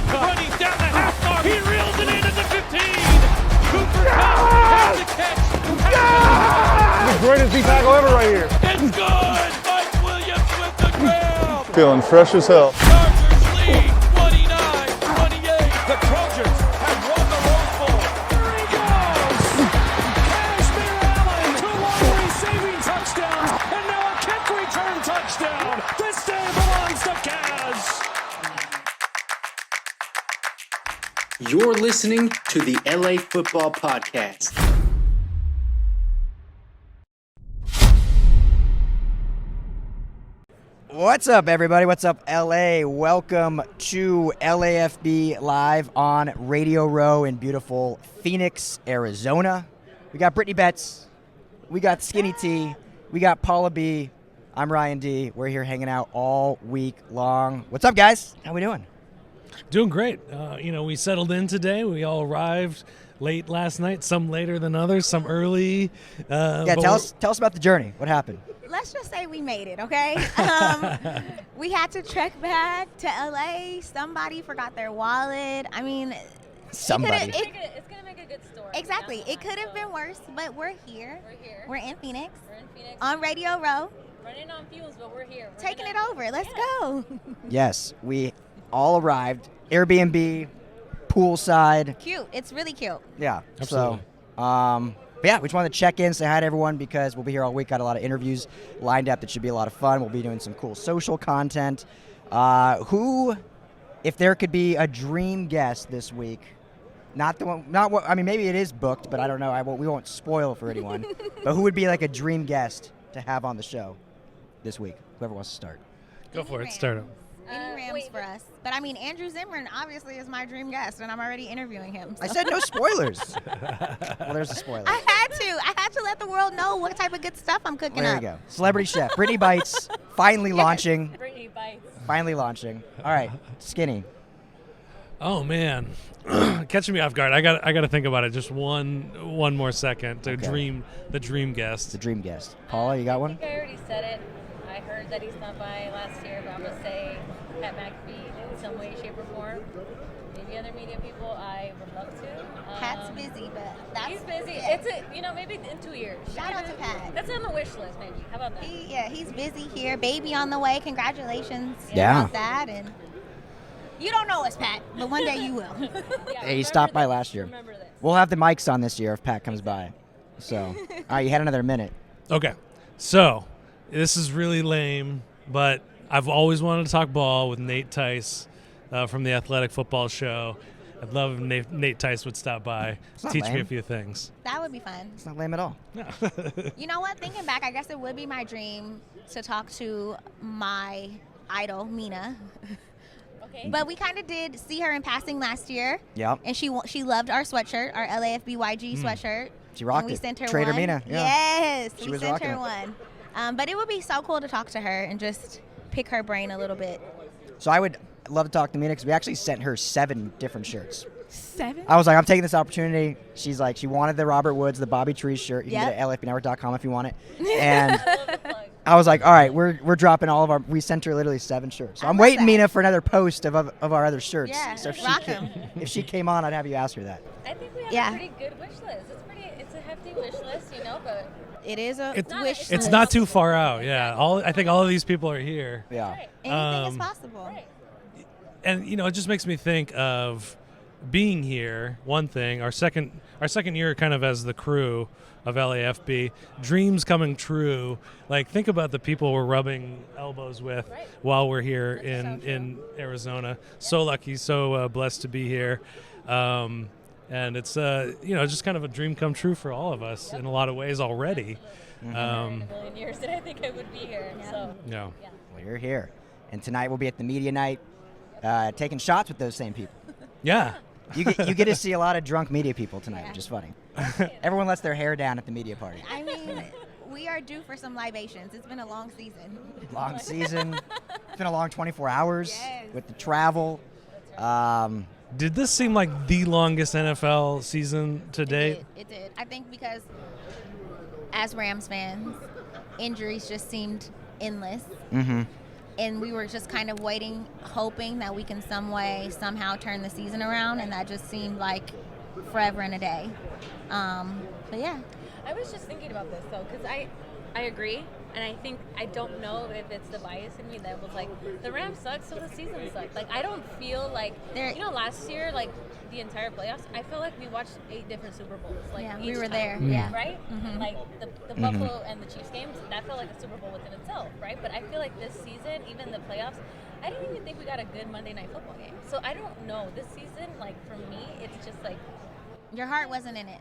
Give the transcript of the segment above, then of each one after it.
running down the half mark. He reels it in at the 15. Cooper Kupp has the catch. The greatest D tackle ever right here. It's good. Mike Williams with the grab. Feeling fresh as hell. Chargers lead 29-28. The Trojans have won the Rose Bowl. There he goes. Kashmir Allen, 2 long receiving touchdowns, and now a kick return touchdown. This day belongs to Kaz. You're listening to the LA Football Podcast. What's up, everybody? What's up, LA? Welcome to LAFB Live on Radio Row in beautiful Phoenix, Arizona. We got Brittany Bets. We got Skinny T. We got Paula B. I'm Ryan D. We're here hanging out all week long. What's up, guys? How we doing? Doing great. We settled in today. We all arrived late last night, some later than others, some early. Tell us about the journey. What happened? Let's just say we made it, okay? We had to trek back to LA. Somebody forgot their wallet. I mean, somebody. It's going to make a good story. Exactly. It could have been worse, but we're here. We're in Phoenix. On Radio Radio Row. Running on fumes, but we're here. Taking it over. Let's go. Yes, we all arrived. Airbnb, poolside. Cute. It's really cute. Yeah. Absolutely. So, but yeah, we just wanted to check in, say hi to everyone because we'll be here all week. Got a lot of interviews lined up that should be a lot of fun. We'll be doing some cool social content. If there could be a dream guest this week, maybe it is booked, but I don't know. We won't spoil for anyone. But who would be like a dream guest to have on the show this week? Whoever wants to start. Go for it. Start 'em. Any Rams for us. But I mean, Andrew Zimmern obviously is my dream guest, and I'm already interviewing him. So. I said no spoilers. Well, there's a spoiler. I had to let the world know what type of good stuff I'm cooking There up. you go. Celebrity Chef. Brittany Bites. Finally launching. Brittany Bites. Finally launching. All right. Skinny. Oh man, catching me off guard. I got to think about it. Just one more second to Okay. the dream guest. The dream guest. Paula, you got I one? think I already said it. I heard that he stopped by last year, but I'm going to say Pat McAfee in some way, shape, or form. Maybe other media people, I would love to. Pat's busy, but that's He's busy. Yeah. Maybe in 2 years. Shout out to Pat. That's on the wish list, maybe. How about that? He's busy here. Baby on the way. Congratulations. Yeah. About that. And you don't know us, Pat, but one day you will. Yeah, Hey, he stopped by this. last year. Remember this. We'll have the mics on this year if Pat comes by. So, all right, you had another minute. Okay, so this is really lame, but I've always wanted to talk ball with Nate Tice from the Athletic Football Show. I'd love if Nate Tice would stop by, not teach me lame. a few things. That would be fun. It's not lame at all. You know what? Thinking back, I guess it would be my dream to talk to my idol, Mina. Okay. But we kind of did see her in passing last year. Yep. And she loved our sweatshirt, our LAFBYG sweatshirt. She rocked and we it. sent her Trader one. Mina, yeah. Yes, She we was sent rocking her it. one. But it would be so cool to talk to her and just pick her brain a little bit. So I would love to talk to Mina because we actually sent her 7 different shirts. 7? I was like, I'm taking this opportunity. She's like, she wanted the Robert Woods, the Bobby Trees shirt. You can Yep. get it at LFBnetwork.com if you want it. And I was like, all right, we're dropping all of our. We sent her literally 7 shirts. So I I'm love waiting, that. Mina, for another post of our other shirts. Yeah, So rock if she came on, I'd have you ask her that. I think we have Yeah. a pretty good wish list. It's a hefty wish list, but It is a It's wish It's list. not too far out. Yeah, I think all of these people are here. Yeah. right. Anything is Um, possible. Right. And it just makes me think of being here. One thing, our second year kind of as the crew of LAFB, dreams coming true. Like, think about the people we're rubbing elbows with Right. while we're here That's so in Arizona. So lucky, so blessed to be here. And it's just kind of a dream come true for all of us in a lot of ways already. In a million years that I think I would be here. So No. yeah. Well, you're here. And tonight we'll be at the media night taking shots with those same people. Yeah. You get to see a lot of drunk media people tonight, Yeah. which is funny. Everyone lets their hair down at the media party. I mean, we are due for some libations. It's been a long season. Long season. It's been a long 24 hours Yes. with the travel. Did this seem like the longest NFL season to date? It did. I think because as Rams fans, injuries just seemed endless. Mm-hmm. and we were just kind of waiting, hoping that we can some way, somehow turn the season around, and that just seemed like forever and a day. But yeah. I was just thinking about this though, because I agree, and I don't know if it's the bias in me that was like, the Rams suck, so the season sucked. Like, I don't feel like, last year, like, the entire playoffs, I feel like we watched 8 different Super Bowls. Like, yeah, each we were time, there. Yeah. Right? Like, the Buffalo and the Chiefs games, that felt like a Super Bowl within itself, right? But I feel like this season, even the playoffs, I didn't even think we got a good Monday Night Football game. So I don't know. This season, like, for me, it's just like... Your heart wasn't in it.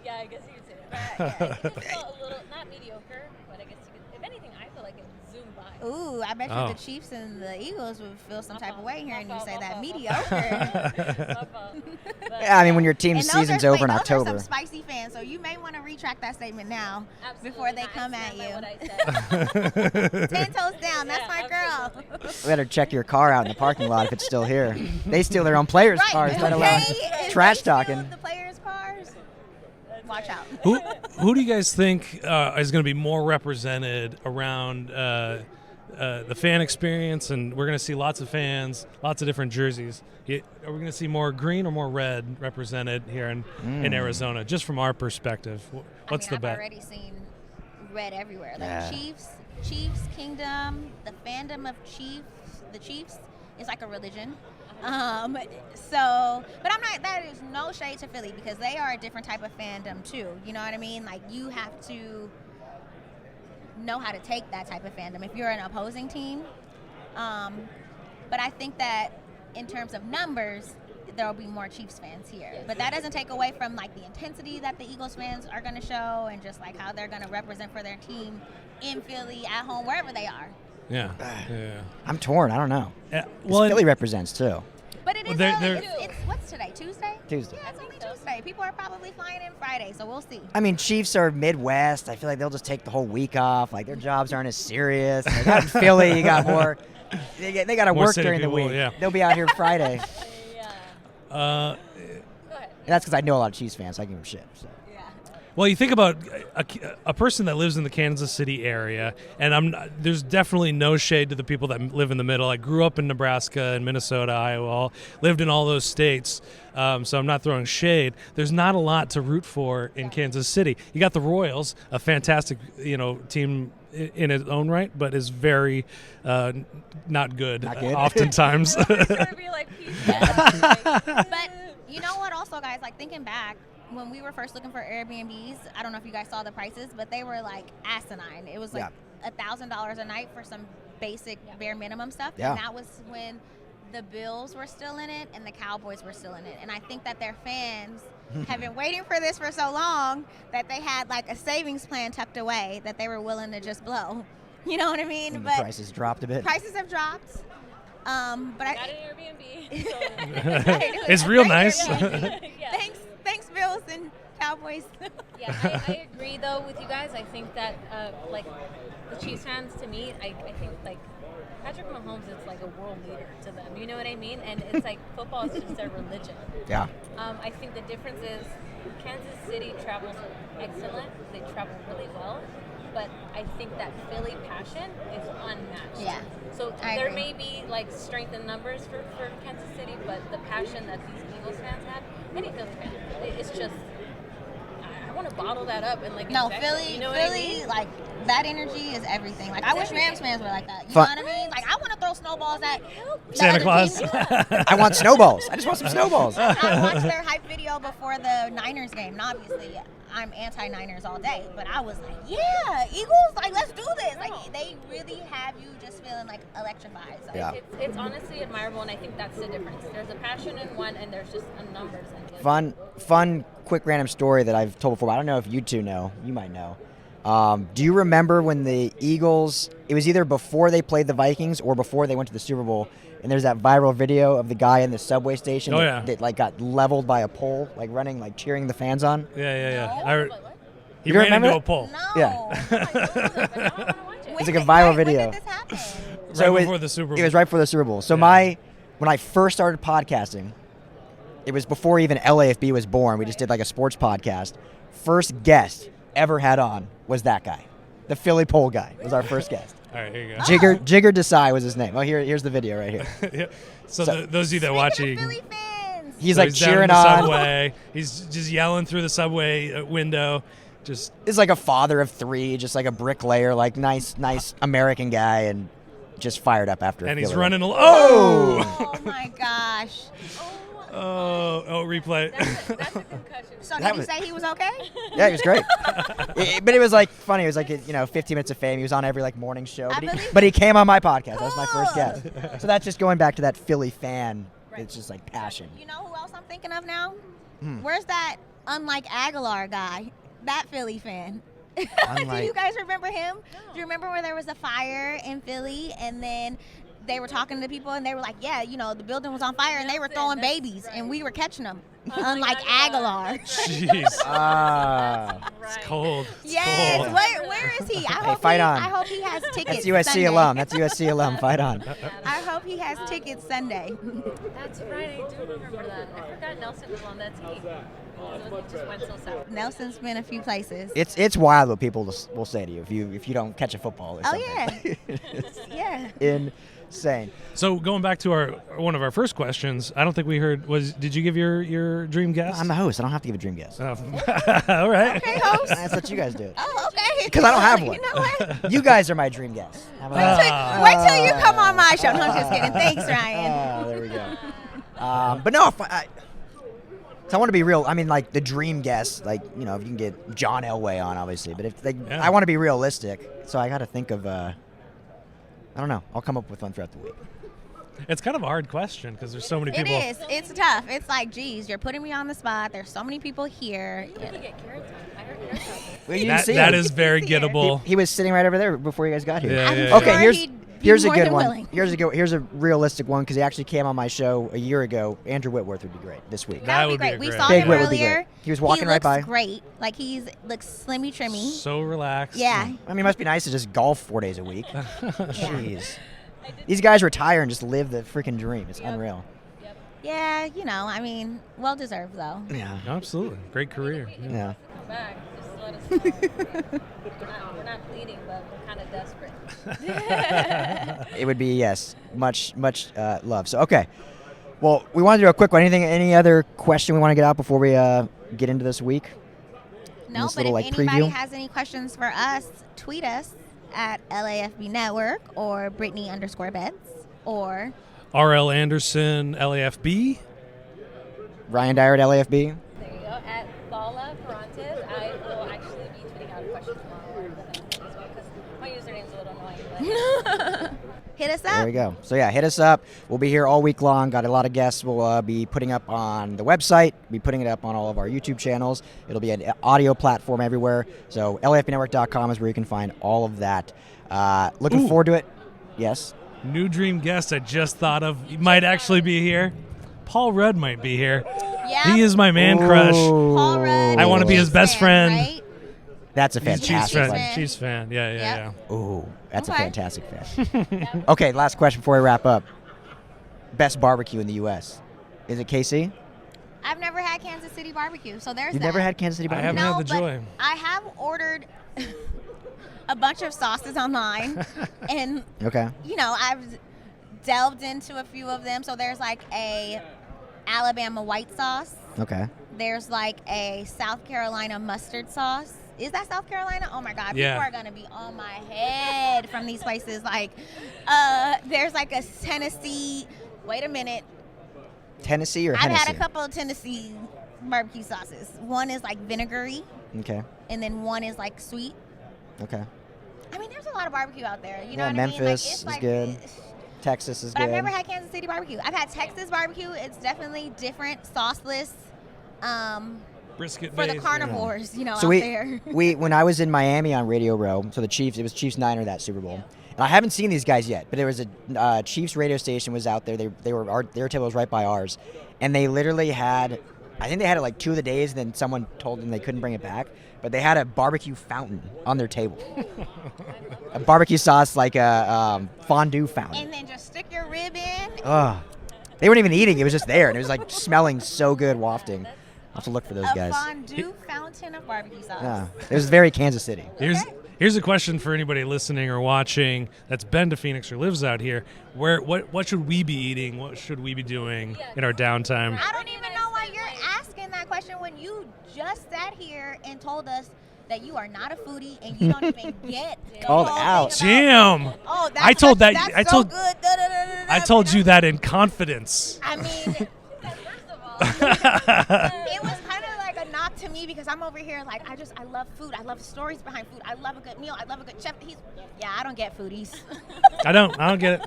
Yeah, I guess you could say that. It just felt a little, not mediocre, but I guess you could, if anything, I feel like it zoomed by. Ooh, I bet you the Chiefs and the Eagles would feel some type of way hearing you say that. Mediocre. Yeah, I mean, when your team's And those season's are- over in those October. are some spicy fans, so you may want to retract that statement now before they come at you. What I said. 10 toes down, that's my girl. We better check your car out in the parking lot if it's still here. They steal their own players' cars, let alone trash talking. The players' cars. Watch out. Who do you guys think is going to be more represented around the fan experience? And we're going to see lots of fans, lots of different jerseys. Are we going to see more green or more red represented here in Arizona, just from our perspective? What's the bet? I've already seen red everywhere. Like Chiefs Kingdom, the fandom of the Chiefs is like a religion. But I'm not, that is no shade to Philly because they are a different type of fandom too. You know what I mean? Like, you have to know how to take that type of fandom if you're an opposing team. But I think that in terms of numbers, there will be more Chiefs fans here. But that doesn't take away from like the intensity that the Eagles fans are going to show and just like how they're going to represent for their team in Philly, at home, wherever they are. Yeah. I'm torn. I don't know. Well, Philly represents too. But it is it's what's today? Tuesday? Tuesday. Yeah, it's only Tuesday. People are probably flying in Friday, so we'll see. I mean, Chiefs are Midwest. I feel like they'll just take the whole week off. Like, their jobs aren't as serious. Like, out in Philly, you got more. They got to More work city during the people, week. yeah. They'll be out here Friday. Go ahead. And that's because I know a lot of Chiefs fans. So I give them shit. So. Well, you think about a person that lives in the Kansas City area, and there's definitely no shade to the people that live in the middle. I grew up in Nebraska and Minnesota, Iowa, lived in all those states, so I'm not throwing shade. There's not a lot to root for in Kansas City. You got the Royals, a fantastic team in its own right, but is very not good. Oftentimes. But you know what? Also, guys, like thinking back. When we were first looking for Airbnbs, I don't know if you guys saw the prices, but they were like asinine. It was like $1,000 a night for some basic bare minimum stuff. Yeah. And that was when the Bills were still in it and the Cowboys were still in it. And I think that their fans have been waiting for this for so long that they had like a savings plan tucked away that they were willing to just blow. You know what I mean? And but the prices dropped a bit. Prices have dropped. But got an Airbnb. So. It's real nice. Thanks, Bills and Cowboys. Yeah, I agree though with you guys. I think that like the Chiefs fans, to me, I think like Patrick Mahomes is like a world leader to them. You know what I mean? And it's like football is just their religion. Yeah. I think the difference is Kansas City travels excellent. They travel really well. But I think that Philly passion is unmatched. Yeah. So I there agree. may be like strength in numbers for Kansas City, but the passion that these Eagles fans have, any Philly fan, it's just I want to bottle that up and like No, inject it, Philly, you know what I mean? like that energy is everything. Like I wish Rams fans were like that. You Fun- know what I mean? Like I want to throw snowballs at the Santa other Claus. team. I want snowballs. I just want some snowballs. I watched their hype video before the Niners game, and obviously I'm anti-Niners all day, but I was like, yeah, Eagles, like let's do this. Like they really have you just feeling like electrified. So. Yeah. It's honestly admirable, and I think that's the difference. There's a passion in one, and there's just a numbers in the other. Fun, quick random story that I've told before. I don't know if you two know. You might know. Do you remember when the Eagles, it was either before they played the Vikings or before they went to the Super Bowl, and there's that viral video of the guy in the subway station that like got leveled by a pole, like running, like cheering the fans on? Yeah. He You ran remember into that? a pole. No. Yeah. When It's like a viral when video. did this happen? Right before the Super Bowl. It was right before the Super Bowl. So when I first started podcasting, it was before even LAFB was born. We just did like a sports podcast. First guest ever had on was that guy. The Philly pole guy was our first guest. All right, here you go. Jigger Desai was his name. Oh, here's the video right here. Yeah. So those of you that watching, Philly fans. He's so like he's down in cheering the on. subway. He's just yelling through the subway window. Just He's like a father of 3, just like a bricklayer, like nice American guy, and just fired up after. and a he's Philly running. win. Oh my gosh. Oh, replay. That's a concussion. So That did he was- say he was okay? Yeah, he was great. But it was like funny. It was like 15 minutes of fame. He was on every like morning show. I But believe but he came on my podcast. That was my first Cool. guest. So that's just going back to that Philly fan. It's just like passion. You know who else I'm thinking of now? Hmm. Where's that unlike Aguilar guy? That Philly fan. Do Unlike- you guys remember him? Do you remember where there was a fire in Philly and then they were talking to people and they were like, yeah, the building was on fire and they were throwing babies and we were catching them. Unlike Aguilar. Jeez, it's cold. It's Yes. cold. Where is he? fight on. I hope he has tickets. That's USC Sunday. alum. That's USC alum. Fight on. I hope he has tickets Sunday. That's right. I do remember that. I forgot Nelson was on that team. So it just went so south. Nelson's been a few places. It's wild what people will say to you if you don't catch a football or Oh, something. yeah. Insane. So going back to one of our first questions, I don't think we heard did you give your dream guess? I'm the host. I don't have to give a dream guess. All right. Okay, host. That's what you guys do. Oh, okay. 'Cause I don't have one. You know what? You guys are my dream guess. How about that? Wait till you come on my show. No, I'm just kidding. Thanks, Ryan. There we go. But no, so I want to be real. I mean, like the dream guess, like if you can get John Elway on, obviously. But I want to be realistic, so I got to think of. I don't know. I'll come up with one throughout the week. It's kind of a hard question because there's so many It people. is. It's tough. It's like, geez, you're putting me on the spot. There's so many people here. You get carrot time. I heard carrot time. Well, you didn't see That him. is very He's here. gettable. He was sitting right over there before you guys got here. Yeah, I'm yeah, sure Okay, he'd be here's a more good than one. willing. Here's a realistic one because he actually came on my show a year ago. Andrew Whitworth would be great this week. That would be would great. be We great. saw Big him Whit would be earlier. great. He was walking right looks by. great. Like looks slimmy trimmy. So relaxed. Yeah. I mean, it must be nice to just golf 4 days a week. Jeez. These guys retire and just live the freaking dream. It's unreal. Yeah, I mean, well deserved though. Yeah. Absolutely. Great career. Yeah. Come back. Just let us know. we're not pleading, but we're kind of desperate. It would be, yes, much love. So, okay. Well, we want to do a quick one. Any other question we want to get out before we get into this week? No, This but little, if like, anybody preview? has any questions for us, tweet us at LAFB Network or Brittany_Bets or RL Anderson, LAFB. Ryan Dyrud at LAFB. There you go. At Paula Ferrantes, I will actually be tweeting out a question tomorrow as well because my username's a little annoying. But hit us There up. we go. So, yeah, hit us up. We'll be here all week long. Got a lot of guests we'll be putting up on the website, be putting it up on all of our YouTube channels. It'll be an audio platform everywhere. So, LAFBnetwork.com is where you can find all of that. Looking forward to it. Yes. New dream guest I just thought of. He might actually be here. Paul Rudd might be here. Yeah. He is my man crush. Paul Rudd. I wanna be his Chiefs best fan, friend. right? That's a He's a Chiefs fantastic fan. one. Chiefs fan. Yeah, yeah, Yep. Ooh, that's a Okay. fantastic fan. Okay, last question before we wrap up. Best barbecue in the U.S. Is it KC? I've never had Kansas City barbecue, so there's You've that. never had Kansas City I barbecue? haven't No, had the but joy. I have ordered a bunch of sauces online, and Okay. I've delved into a few of them. So there's like a Alabama white sauce. Okay. There's like a South Carolina mustard sauce. Is that South Carolina? Oh my God, Yeah. people are gonna be on my head from these places. Like, there's like a Tennessee. Wait a minute. Tennessee or I've Hennessy? had a couple of Tennessee barbecue sauces. One is like vinegary, Okay. and then one is like sweet. Okay. I mean, there's a lot of barbecue out there. You know Yeah, what Memphis I mean? Like, is it's like, good. Texas is But good. I've never had Kansas City barbecue. I've had Texas barbecue. It's definitely different, sauceless, Brisket for the based, carnivores, So out there. when I was in Miami on Radio Row, so the Chiefs, it was Chiefs Niner that Super Bowl. And I haven't seen these guys yet, but there was a Chiefs radio station was out there. Their table was right by ours, and they literally had, I think they had it like 2 of the days, and then someone told them they couldn't bring it back. But they had a barbecue fountain on their table, a barbecue sauce like a fondue fountain. And then just stick your rib in. Ugh. They weren't even eating; it was just there, and it was like smelling so good, wafting. I'll have to look for those A guys. fondue fountain of barbecue sauce. Yeah, it was very Kansas City. Here's Here's a question for anybody listening or watching that's been to Phoenix or lives out here. What should we be eating? What should we be doing in our downtime? I don't even know why you're asking that question when you just sat here and told us that you are not a foodie and you don't even get Called out. Damn. Oh, that's I told that. that's I so told. good. I told you that in confidence. I mean, First of all, it was kind of like a knock to me because I'm over here like I love food. I love stories behind food. I love a good meal. I love a good chef. I don't get foodies. I don't get it.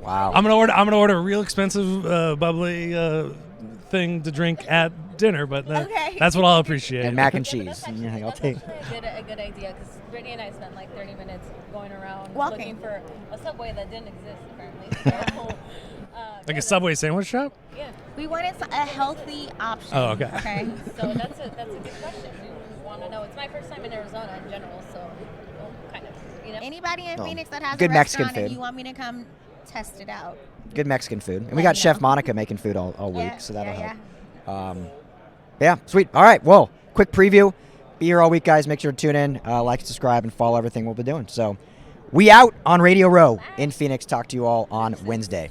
Wow. I'm gonna order a real expensive bubbly thing to drink at dinner, but Okay. that's what I'll appreciate. And mac and cheese. Yeah, I'll take. a good idea because Brittany and I spent like 30 minutes going around Walking. looking for a Subway that didn't exist apparently. So, Like a Subway sandwich shop? yeah. We wanted a healthy option. Oh, okay. Okay. So that's a good question. We want to know. It's my first time in Arizona in general, so kind of. Anybody in Oh. Phoenix that has Good a Mexican restaurant and food. you want me to come test it out? Good Mexican food. And we Let got me Chef know. Monica making food all week, Yeah, so that'll yeah, help. Yeah, sweet. All right, well, quick preview. Be here all week, guys. Make sure to tune in, like, subscribe, and follow everything we'll be doing. So we out on Radio Row in Phoenix. Talk to you all on Wednesday.